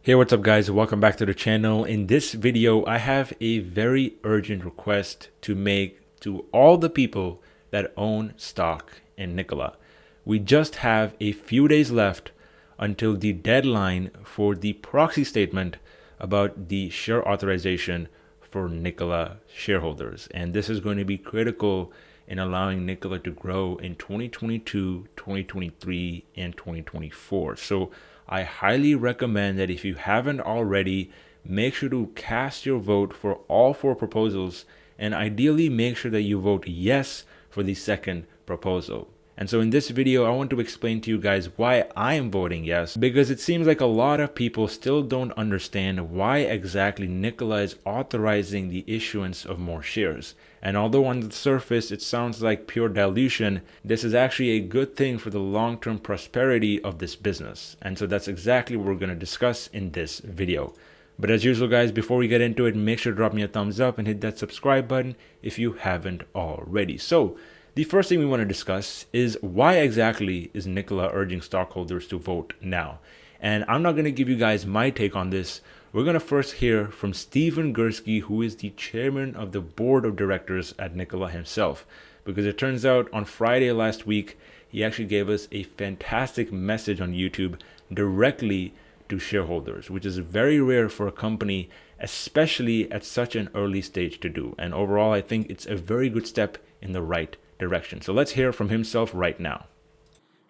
Hey, what's up guys? Welcome back to the channel. In this video, I have a very urgent request to make to all the people that own stock in Nikola. We just have a few days left until the deadline for the proxy statement about the share authorization for Nikola shareholders. And this is going to be critical in allowing Nikola to grow in 2022, 2023, and 2024. So I highly recommend that if you haven't already, make sure to cast your vote for all four proposals and ideally make sure that you vote yes for the second proposal. And so in this video, I want to explain to you guys why I am voting yes, because it seems like a lot of people still don't understand why exactly Nikola is authorizing the issuance of more shares. And although on the surface it sounds like pure dilution, this is actually a good thing for the long-term prosperity of this business. And so that's exactly what we're going to discuss in this video. But as usual guys, before we get into it, make sure to drop me a thumbs up and hit that subscribe button if you haven't already. So the first thing we want to discuss is why exactly is Nikola urging stockholders to vote now? And I'm not going to give you guys my take on this. We're going to first hear from Stephen Gursky, who is the chairman of the board of directors at Nikola himself. Because it turns out on Friday last week, he actually gave us a fantastic message on YouTube directly to shareholders, which is very rare for a company, especially at such an early stage to do. And overall, I think it's a very good step in the right direction. So let's hear from himself right now.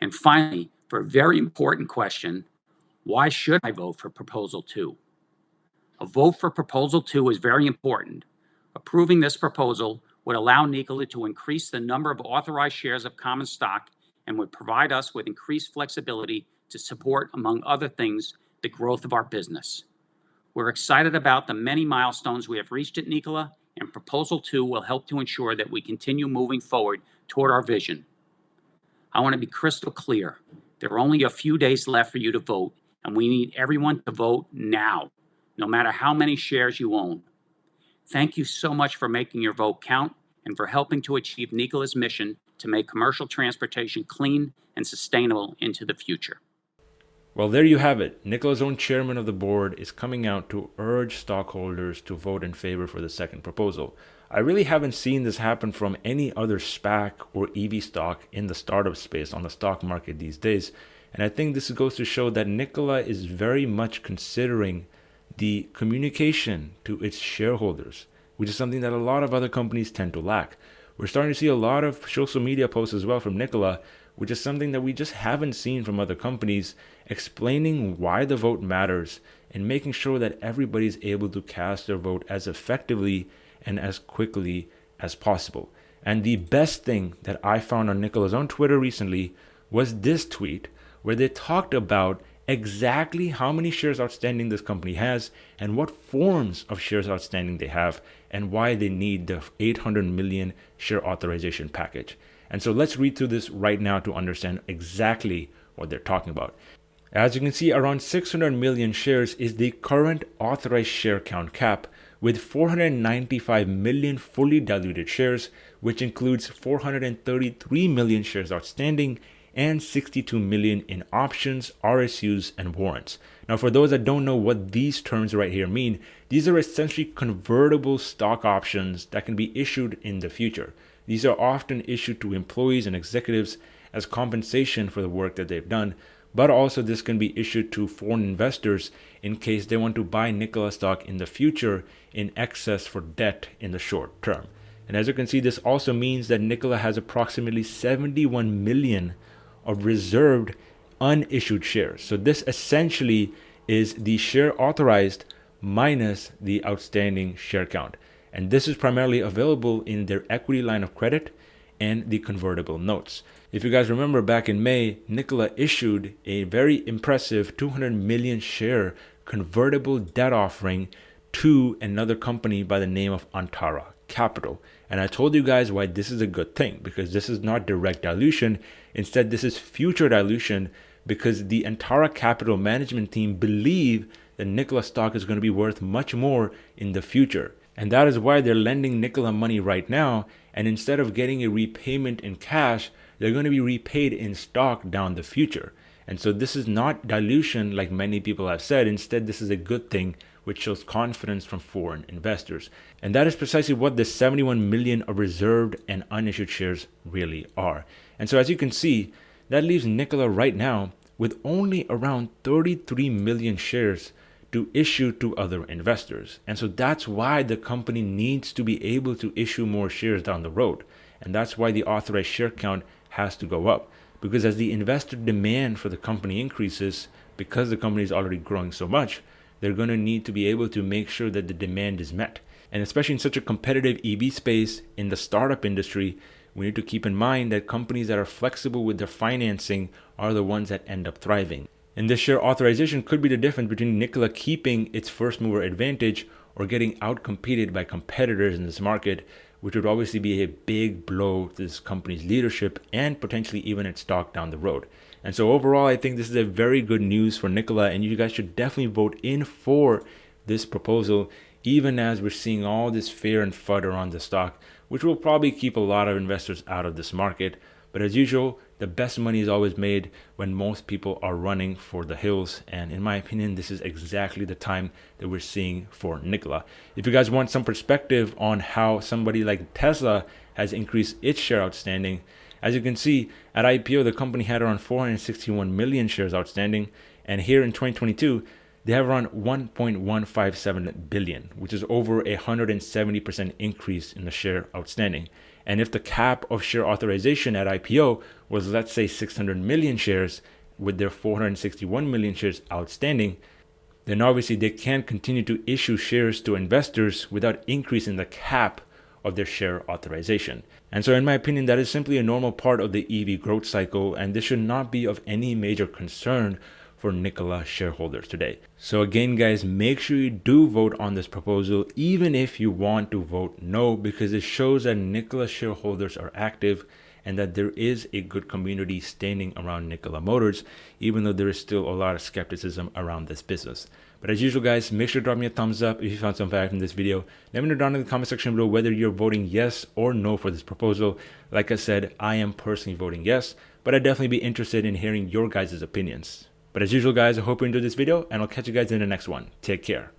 And finally, for a very important question, why should I vote for Proposal 2? A vote for Proposal 2 is very important. Approving this proposal would allow Nikola to increase the number of authorized shares of common stock and would provide us with increased flexibility to support, among other things, the growth of our business. We're excited about the many milestones we have reached at Nikola, and Proposal 2 will help to ensure that we continue moving forward toward our vision. I want to be crystal clear. There are only a few days left for you to vote, and we need everyone to vote now, no matter how many shares you own. Thank you so much for making your vote count and for helping to achieve Nikola's mission to make commercial transportation clean and sustainable into the future. Well, there you have it. Nikola's own chairman of the board is coming out to urge stockholders to vote in favor for the second proposal. I really haven't seen this happen from any other SPAC or EV stock in the startup space on the stock market these days. And I think this goes to show that Nikola is very much considering the communication to its shareholders, which is something that a lot of other companies tend to lack. We're starting to see a lot of social media posts as well from Nikola, which is something that we just haven't seen from other companies, explaining why the vote matters and making sure that everybody's able to cast their vote as effectively and as quickly as possible. And the best thing that I found on Nikola's own Twitter recently was this tweet where they talked about exactly how many shares outstanding this company has and what forms of shares outstanding they have and why they need the 800 million share authorization package. And so let's read through this right now to understand exactly what they're talking about. As you can see, around 600 million shares is the current authorized share count cap, with 495 million fully diluted shares, which includes 433 million shares outstanding and 62 million in options, RSUs, and warrants. Now, for those that don't know what these terms right here mean, these are essentially convertible stock options that can be issued in the future. These are often issued to employees and executives as compensation for the work that they've done, but also this can be issued to foreign investors in case they want to buy Nikola stock in the future in excess for debt in the short term. And as you can see, this also means that Nikola has approximately 71 million of reserved unissued shares. So this essentially is the share authorized minus the outstanding share count. And this is primarily available in their equity line of credit and the convertible notes. If you guys remember back in May, Nikola issued a very impressive 200 million share convertible debt offering to another company by the name of Antara Capital. And I told you guys why this is a good thing, because this is not direct dilution. Instead, this is future dilution because the Antara Capital management team believe that Nikola stock is going to be worth much more in the future. And that is why they're lending Nikola money right now. And instead of getting a repayment in cash, they're going to be repaid in stock down the future. And so this is not dilution like many people have said. Instead, this is a good thing, which shows confidence from foreign investors. And that is precisely what the 71 million of reserved and unissued shares really are. And so as you can see, that leaves Nikola right now with only around 33 million shares to issue to other investors. And so that's why the company needs to be able to issue more shares down the road. And that's why the authorized share count has to go up. Because as the investor demand for the company increases, because the company is already growing so much, they're going to need to be able to make sure that the demand is met. And especially in such a competitive EV space in the startup industry, we need to keep in mind that companies that are flexible with their financing are the ones that end up thriving. And this share authorization could be the difference between Nikola keeping its first mover advantage or getting outcompeted by competitors in this market, which would obviously be a big blow to this company's leadership and potentially even its stock down the road. And so overall, I think this is a very good news for Nikola, and you guys should definitely vote in for this proposal, even as we're seeing all this fear and FUD around the stock, which will probably keep a lot of investors out of this market. But as usual, the best money is always made when most people are running for the hills. And in my opinion, this is exactly the time that we're seeing for Nikola. If you guys want some perspective on how somebody like Tesla has increased its share outstanding, as you can see, at IPO, the company had around 461 million shares outstanding. And here in 2022, they have around 1.157 billion, which is over 170% increase in the share outstanding. And if the cap of share authorization at IPO was, let's say, 600 million shares with their 461 million shares outstanding, then obviously they can't continue to issue shares to investors without increasing the cap of their share authorization. And so in my opinion, that is simply a normal part of the EV growth cycle, and this should not be of any major concern for Nikola shareholders today. So again, guys, make sure you do vote on this proposal, even if you want to vote no, because it shows that Nikola shareholders are active and that there is a good community standing around Nikola Motors, even though there is still a lot of skepticism around this business. But as usual, guys, make sure to drop me a thumbs up if you found some value from this video. Let me know down in the comment section below whether you're voting yes or no for this proposal. Like I said, I am personally voting yes, but I'd definitely be interested in hearing your guys' opinions. But as usual, guys, I hope you enjoyed this video, and I'll catch you guys in the next one. Take care.